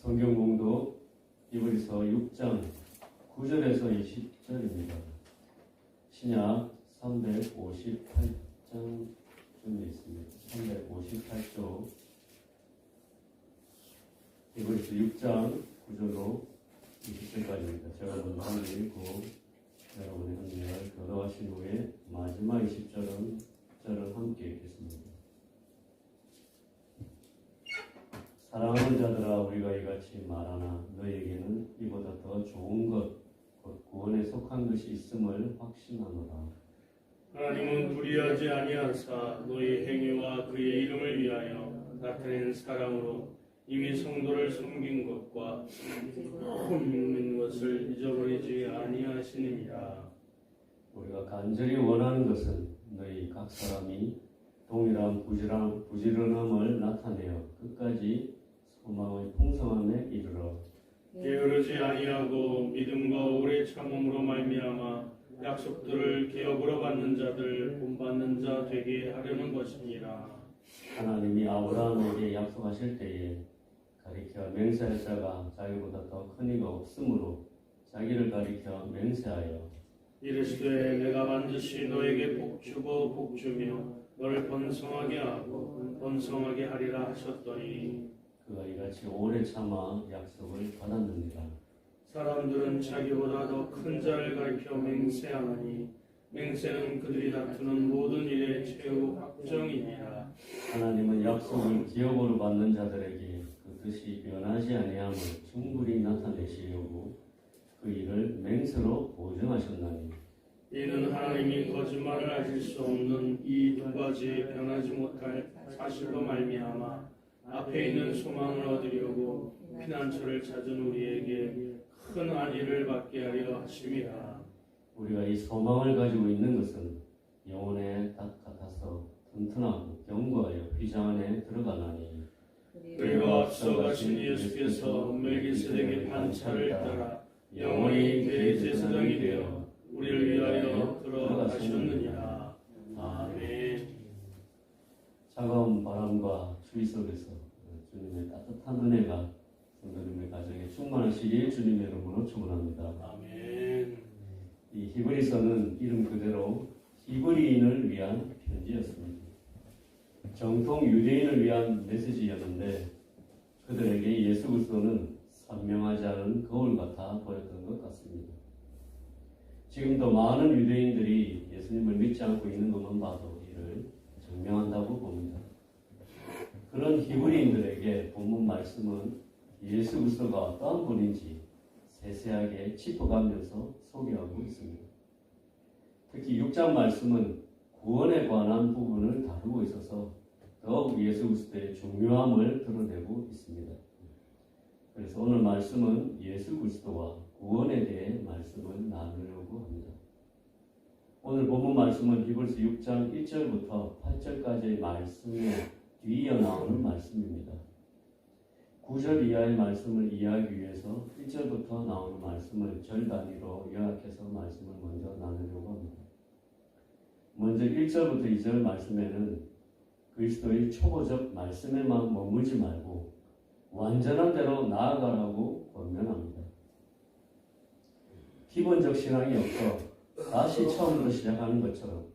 성경 공독 히브리서 6장 9절에서 20절입니다. 신약 358장 중에 있습니다. 358쪽 히브리서 6장 9절로 20절까지입니다. 제가 먼저 읽고 여러분의 은혜를 교도하신 후에 마지막 20절은 함께 읽겠습니다. 사랑하는 자들아, 우리가 이같이 말하나 너희에게는 이보다 더 좋은 것, 곧 구원에 속한 것이 있음을 확신하노라. 하나님은 불의하지 아니하사 너희 행위와 그의 이름을 위하여 나타낸 사랑으로 이미 성도를 섬긴 것과 믿는 것을 잊어버리지 아니하시느니라. 우리가 간절히 원하는 것은 너희 각 사람이 동일한 부지런함을 나타내어 끝까지 소망의 풍성함에 이르러 게으르지 아니하고 믿음과 오래 참음으로 말미암아 약속들을 기업으로 받는 자들 본받는 자 되게 하려는 것이니라. 하나님이 아브라함에게 약속하실 때에 가리켜 맹세할 자가 자기보다 더 큰 이가 없으므로 자기를 가리켜 맹세하여 이르시되 내가 반드시 너에게 복주고 복주며 너를 번성하게 하고 번성하게 하리라 하셨더니 그가 이같이 오래 참아 약속을 받았느니라. 사람들은 자기보다 더 큰 자를 가리켜 맹세하나니 맹세는 그들이 다투는 모든 일의 최후 확정이니라. 하나님은 약속을 기업으로 받는 자들에게 그 뜻이 변하지 아니함을 충분히 나타내시려고 그 일을 맹세로 보증하셨나니 이는 하나님이 거짓말을 하실 수 없는 이 두 가지의 변하지 못할 사실로 말미암아 앞에 있는 소망을 얻으려고 피난처를 찾은 우리에게 큰 안위를 받게 하려 하심이라. 우리가 이 소망을 가지고 있는 것은 영혼의 닭 같아서 튼튼하고 견고하여 휘장 안에 들어가나니 우리가 앞서 가신 예수께서 멜기세덱의 반차를 따라 영원히 대제사장이 되어 우리를 위하여 들어가셨느니라. 아멘. 차가운 바람과 추위 속에서 주님의 따뜻한 은혜가 성도님의 가정에 충만하시길 주님의 이름으로 축원합니다. 아멘. 이 히브리서는 이름 그대로 히브리인을 위한 편지였습니다. 정통 유대인을 위한 메시지였는데 그들에게 예수 그리스도는 선명하지 않은 거울 같아 보였던 것 같습니다. 지금도 많은 유대인들이 예수님을 믿지 않고 있는 것만 봐도 이를 증명한다고 봅니다. 그런 히브리인들에게 본문 말씀은 예수 그리스도가 어떠한 분인지 세세하게 짚어가면서 소개하고 있습니다. 특히 6장 말씀은 구원에 관한 부분을 다루고 있어서 더욱 예수 그리스도의 중요함을 드러내고 있습니다. 그래서 오늘 말씀은 예수 그리스도와 구원에 대해 말씀을 나누려고 합니다. 오늘 본문 말씀은 히브리서 6장 1절부터 8절까지의 말씀에 뒤이어 나오는 말씀입니다. 9절 이하의 말씀을 이해하기 위해서 1절부터 나오는 말씀을 절 단위로 요약해서 말씀을 먼저 나누려고 합니다. 먼저 1절부터 2절 말씀에는 그리스도의 초보적 말씀에만 머물지 말고 완전한 대로 나아가라고 권면합니다. 기본적 신앙이 없어 다시 처음부터 시작하는 것처럼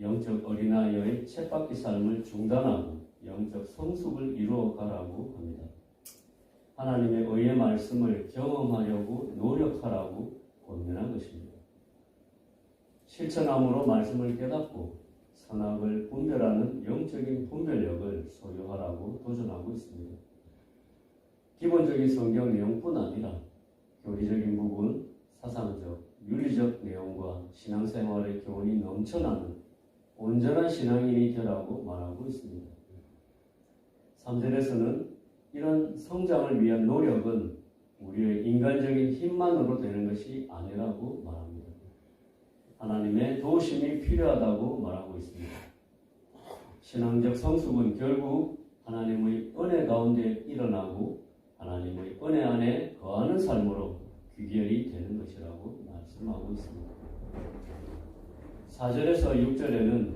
영적 어린아이의 쳇바퀴 삶을 중단하고 영적 성숙을 이루어가라고 합니다. 하나님의 의의 말씀을 경험하려고 노력하라고 권면한 것입니다. 실천함으로 말씀을 깨닫고 선악을 분별하는 영적인 분별력을 소유하라고 도전하고 있습니다. 기본적인 성경 내용뿐 아니라 교리적인 부분, 사상적, 윤리적 내용과 신앙생활의 교훈이 넘쳐나는 온전한 신앙인이 되라고 말하고 있습니다. 3절에서는 이런 성장을 위한 노력은 우리의 인간적인 힘만으로 되는 것이 아니라고 말합니다. 하나님의 도우심이 필요하다고 말하고 있습니다. 신앙적 성숙은 결국 하나님의 은혜 가운데 일어나고 하나님의 은혜 안에 거하는 삶으로 귀결이 되는 것이라고 말씀하고 있습니다. 4절에서 6절에는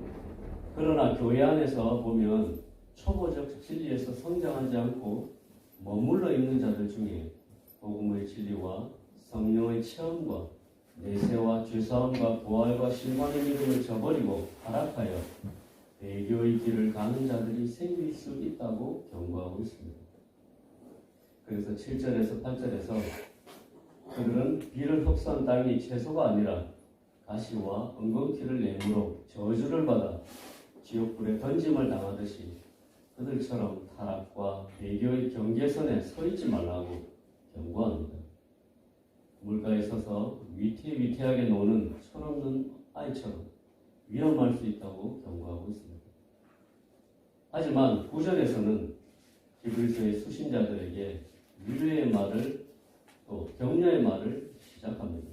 그러나 교회 안에서 보면 초보적 진리에서 성장하지 않고 머물러 있는 자들 중에 복음의 진리와 성령의 체험과 내세와 죄사함과 부활과 실망의 믿음을 저버리고 타락하여 배교의 길을 가는 자들이 생길 수 있다고 경고하고 있습니다. 그래서 7절에서 8절에서 그들은 비를 흡수한 땅이 채소가 아니라 가시와 엉겅퀴를 내므로 저주를 받아 지옥불에 던짐을 당하듯이 그들처럼 타락과 배교의 경계선에 서 있지 말라고 경고합니다. 물가에 서서 위태위태하게 노는 철없는 아이처럼 위험할 수 있다고 경고하고 있습니다. 하지만 9절에서는 히브리서의 수신자들에게 위로의 말을 또 격려의 말을 시작합니다.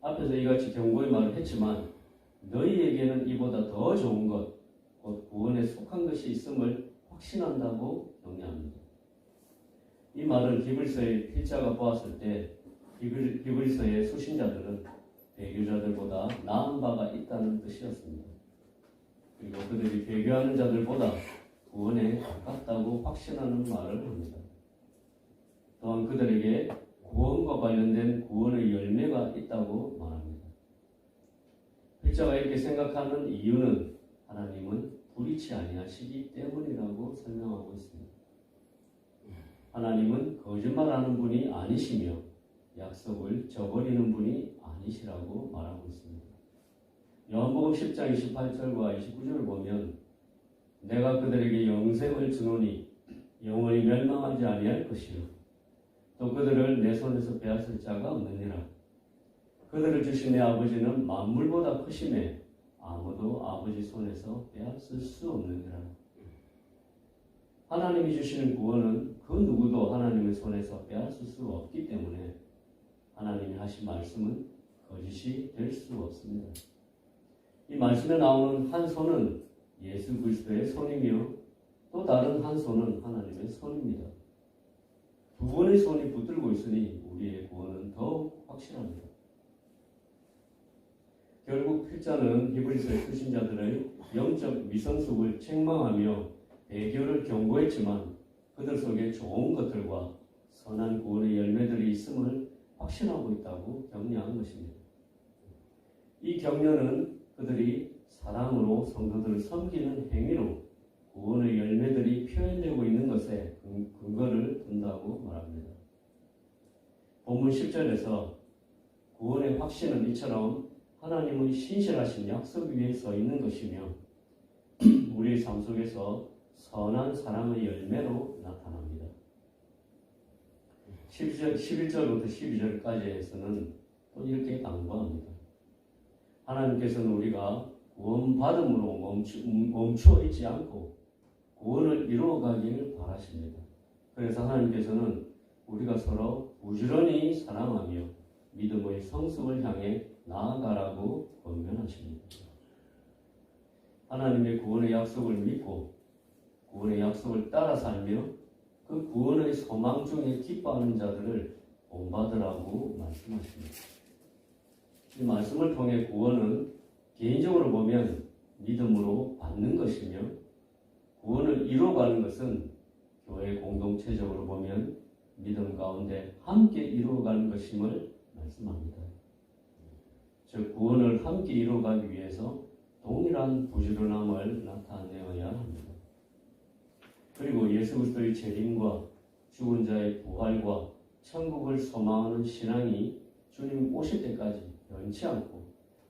앞에서 이같이 경고의 말을 했지만 너희에게는 이보다 더 좋은 것, 곧 구원에 속한 것이 있음을 확신한다고 격려합니다. 이 말은 히브리서의 필자가 보았을 때 히브리서의 수신자들은 배교자들보다 나은 바가 있다는 뜻이었습니다. 그리고 그들이 배교하는 자들보다 구원에 가깝다고 확신하는 말을 합니다. 또한 그들에게 구원과 관련된 구원의 열매가 있다고 말합니다. 필자가 이렇게 생각하는 이유는 하나님은 불의치 아니하시기 때문이라고 설명하고 있습니다. 하나님은 거짓말하는 분이 아니시며 약속을 저버리는 분이 아니시라고 말하고 있습니다. 요한복음 10장 28절과 29절을 보면 내가 그들에게 영생을 주노니 영원히 멸망하지 아니할 것이요 또 그들을 내 손에서 빼앗을 자가 없느니라. 그들을 주신 내 아버지는 만물보다 크심에 아무도 아버지 손에서 빼앗을 수 없느니라. 하나님이 주시는 구원은 그 누구도 하나님의 손에서 빼앗을 수 없기 때문에 하나님이 하신 말씀은 거짓이 될 수 없습니다. 이 말씀에 나오는 한 손은 예수 그리스도의 손이며 또 다른 한 손은 하나님의 손입니다. 두 번의 손이 붙들고 있으니 우리의 구원은 더욱 확실합니다. 결국 필자는 히브리서의 수신자들의 영적 미성숙을 책망하며 배교를 경고했지만 그들 속에 좋은 것들과 선한 구원의 열매들이 있음을 확신하고 있다고 격려한 것입니다. 이 격려는 그들이 사랑으로 성도들을 섬기는 행위로 구원의 열매들이 표현되고 있는 것에 근거를 둔다고 말합니다. 본문 10절에서 구원의 확신은 이처럼 하나님의 신실하신 약속 위에 서 있는 것이며 우리의 삶 속에서 선한 사랑의 열매로 나타납니다. 11절부터 12절까지에서는 또 이렇게 강조합니다. 하나님께서는 우리가 구원받음으로 멈추어 있지 않고 구원을 이루어가기를 바라십니다. 그래서 하나님께서는 우리가 서로 부지런히 사랑하며 믿음의 성숙을 향해 나아가라고 권면하십니다. 하나님의 구원의 약속을 믿고 구원의 약속을 따라 살며 그 구원의 소망 중에 기뻐하는 자들을 본받으라고 말씀하십니다. 이 말씀을 통해 구원은 개인적으로 보면 믿음으로 받는 것이며 구원을 이루어가는 것은 교회 공동체적으로 보면 믿음 가운데 함께 이루어가는 것임을 말씀합니다. 즉 구원을 함께 이루어가기 위해서 동일한 부지런함을 나타내어야 합니다. 그리고 예수 그리스도의 재림과 죽은 자의 부활과 천국을 소망하는 신앙이 주님 오실 때까지 변치 않고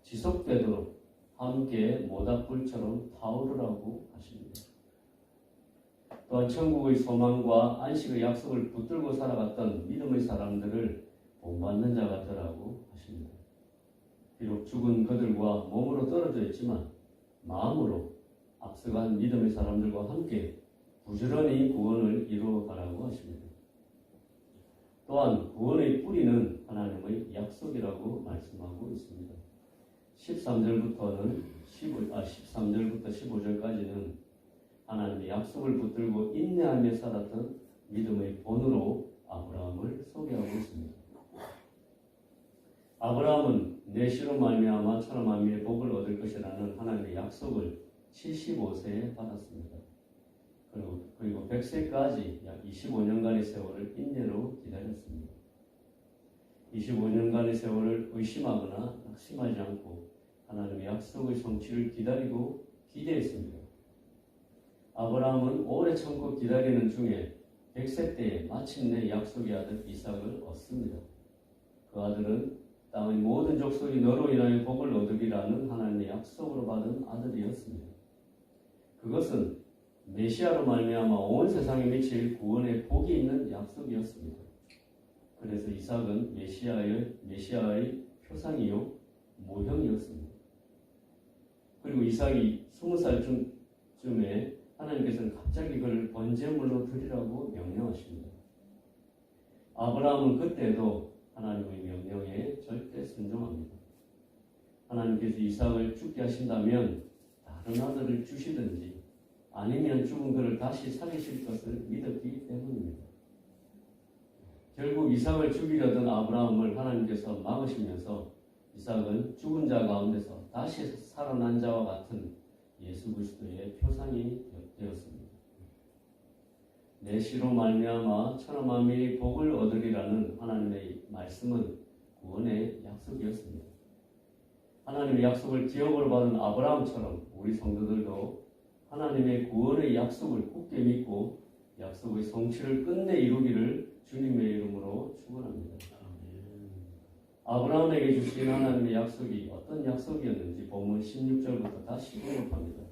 지속되도록 함께 모닥불처럼 타오르라고 하십니다. 또한 천국의 소망과 안식의 약속을 붙들고 살아갔던 믿음의 사람들을 본받는 자가 되라고 하십니다. 비록 죽은 그들과 몸으로 떨어져 있지만 마음으로 앞서간 믿음의 사람들과 함께 부지런히 구원을 이루어가라고 하십니다. 또한 구원의 뿌리는 하나님의 약속이라고 말씀하고 있습니다. 13절부터 15절까지는 하나님의 약속을 붙들고 인내하며 살았던 믿음의 본으로 아브라함을 소개하고 있습니다. 아브라함은 내 씨로 말미암아 천하 만민의 복을 얻을 것이라는 하나님의 약속을 75세에 받았습니다. 그리고 100세까지 약 25년간의 세월을 인내로 기다렸습니다. 25년간의 세월을 의심하거나 낙심하지 않고 하나님의 약속의 성취를 기다리고 기대했습니다. 아브라함은 오래 참고 기다리는 중에 100세 때에 마침내 약속의 아들 이삭을 얻습니다. 그 아들은 땅의 모든 족속이 너로 인하여 복을 얻으리라는 하나님의 약속으로 받은 아들이었습니다. 그것은 메시아로 말미암아 온 세상에 미칠 구원의 복이 있는 약속이었습니다. 그래서 이삭은 메시아의 표상이요 모형이었습니다. 그리고 이삭이 20살쯤에 하나님께서는 갑자기 그를 번제물로 드리라고 명령하십니다. 아브라함은 그때도 하나님의 명령에 절대 순종합니다. 하나님께서 이삭을 죽게 하신다면 다른 아들을 주시든지 아니면 죽은 그를 다시 살리실 것을 믿었기 때문입니다. 결국 이삭을 죽이려던 아브라함을 하나님께서 막으시면서 이삭은 죽은 자 가운데서 다시 살아난 자와 같은 예수 그리스도의 표상이 되었습니다. 내 씨로 말미암아 천하 만민이 복을 얻으리라는 하나님의 말씀은 구원의 약속이었습니다. 하나님의 약속을 기업으로 받은 아브라함처럼 우리 성도들도 하나님의 구원의 약속을 굳게 믿고 약속의 성취를 끝내 이루기를 주님의 이름으로 축원합니다. 아브라함에게 주신 하나님의 약속이 어떤 약속이었는지 본문 16절부터 다시 언급합니다.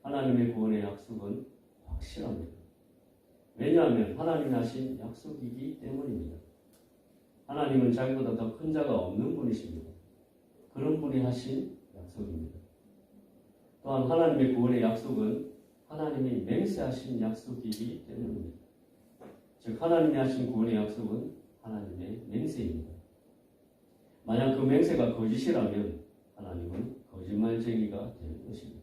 하나님의 구원의 약속은 확실합니다. 왜냐하면 하나님이 하신 약속이기 때문입니다. 하나님은 자기보다 더 큰 자가 없는 분이십니다. 그런 분이 하신 약속입니다. 또한 하나님의 구원의 약속은 하나님이 맹세하신 약속이기 때문입니다. 즉 하나님이 하신 구원의 약속은 하나님의 맹세입니다. 만약 그 맹세가 거짓이라면 하나님은 거짓말쟁이가 될 것입니다.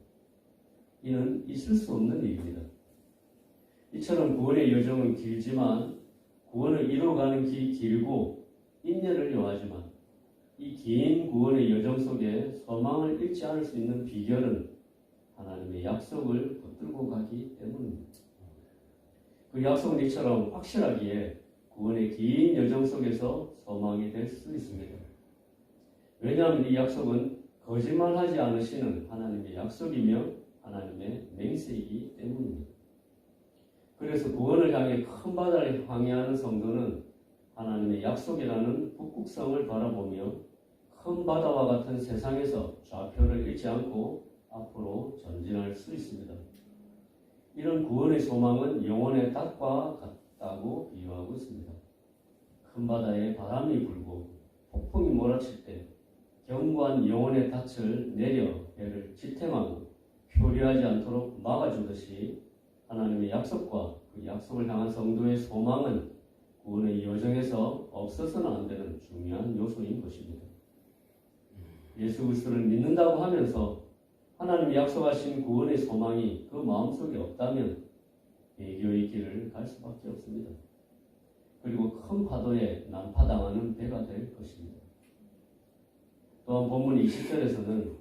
이는 있을 수 없는 일입니다. 이처럼 구원의 여정은 길지만 구원을 이루어가는 길이 길고 인내를 요하지만 이 긴 구원의 여정 속에 소망을 잃지 않을 수 있는 비결은 하나님의 약속을 붙들고 가기 때문입니다. 그 약속은 이처럼 확실하기에 구원의 긴 여정 속에서 소망이 될 수 있습니다. 왜냐하면 이 약속은 거짓말하지 않으시는 하나님의 약속이며 하나님의 맹세이기 때문입니다. 그래서 구원을 향해 큰 바다를 항해하는 성도는 하나님의 약속이라는 북극성을 바라보며 큰 바다와 같은 세상에서 좌표를 잃지 않고 앞으로 전진할 수 있습니다. 이런 구원의 소망은 영혼의 닷과 같다고 비유하고 있습니다. 큰 바다에 바람이 불고 폭풍이 몰아칠 때 견고한 영혼의 닻을 내려 배를 지탱하고 표류하지 않도록 막아주듯이 하나님의 약속과 그 약속을 향한 성도의 소망은 구원의 여정에서 없어서는 안 되는 중요한 요소인 것입니다. 예수 그리스도를 믿는다고 하면서 하나님이 약속하신 구원의 소망이 그 마음속에 없다면 배교의 길을 갈 수밖에 없습니다. 그리고 큰 파도에 난파당하는 배가 될 것입니다. 또한 본문 20절에서는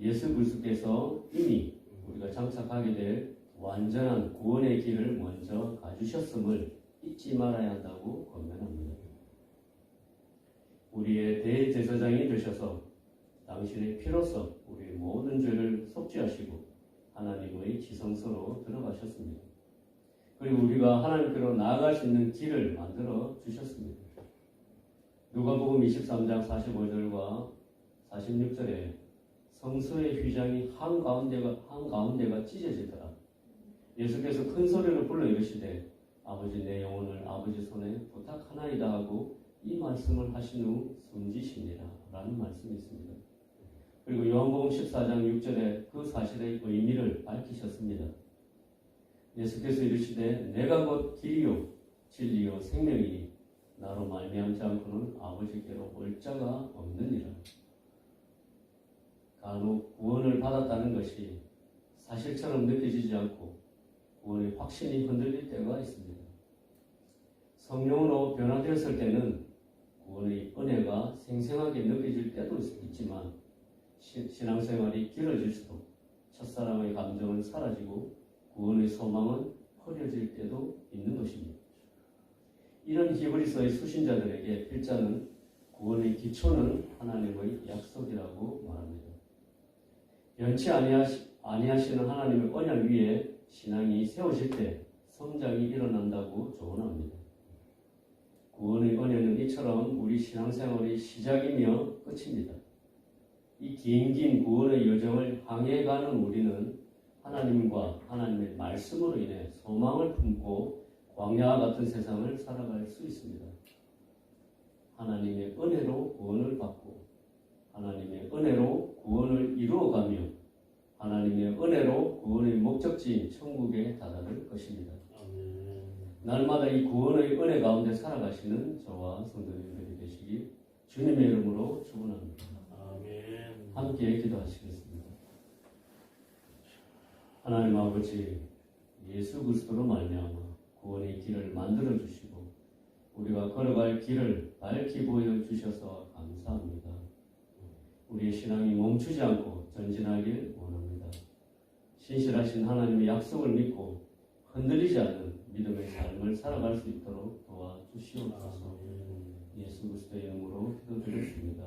예수 그리스도께서 이미 우리가 장착하게 될 완전한 구원의 길을 먼저 가주셨음을 잊지 말아야 한다고 권면합니다. 우리의 대제사장이 되셔서 당신의 피로써 우리의 모든 죄를 속죄하시고 하나님의 지성소로 들어가셨습니다. 그리고 우리가 하나님께로 나아갈 수 있는 길을 만들어 주셨습니다. 누가복음 23장 45절과 46절에 성소의 휘장이 한가운데가 찢어지더라. 예수께서 큰 소리로 불러 이르시되 아버지 내 영혼을 아버지 손에 부탁하나이다 하고 이 말씀을 하신 후 숨지시니라 라는 말씀이 있습니다. 그리고 요한복음 14장 6절에 그 사실의 의미를 밝히셨습니다. 예수께서 이르시되 내가 곧 길이요 진리요 생명이니 나로 말미암지 않고는 아버지께로 올 자가 없느니라. 간혹 구원을 받았다는 것이 사실처럼 느껴지지 않고 구원의 확신이 흔들릴 때가 있습니다. 성령으로 변화되었을 때는 구원의 은혜가 생생하게 느껴질 때도 있지만 신앙생활이 길어질수록 첫사랑의 감정은 사라지고 구원의 소망은 흐려질 때도 있는 것입니다. 이런 히브리서의 수신자들에게 필자는 구원의 기초는 하나님의 약속이라고 말합니다. 변치 아니하시는 하나님의 언약 위에 신앙이 세워질 때 성장이 일어난다고 조언합니다. 구원의 은혜는 이처럼 우리 신앙생활의 시작이며 끝입니다. 이 긴 구원의 여정을 향해가는 우리는 하나님과 하나님의 말씀으로 인해 소망을 품고 광야와 같은 세상을 살아갈 수 있습니다. 하나님의 은혜로 구원을 받고 하나님의 은혜로 구원을 이루어가며 하나님의 은혜로 구원의 목적지인 천국에 다다를 것입니다. 날마다 이 구원의 은혜 가운데 살아가시는 저와 성도님들이 되시기 주님의 이름으로 축원합니다. 아멘. 함께 기도하시겠습니다. 하나님 아버지, 예수 그리스도로 말미암아 구원의 길을 만들어 주시고 우리가 걸어갈 길을 밝히 보여 주셔서 감사합니다. 우리의 신앙이 멈추지 않고 전진하길 원합니다. 신실하신 하나님의 약속을 믿고 흔들리지 않는 믿음의 삶을 살아갈 수 있도록 도와주시옵소서. 예수 그리스도의 이름으로 기도드렸습니다.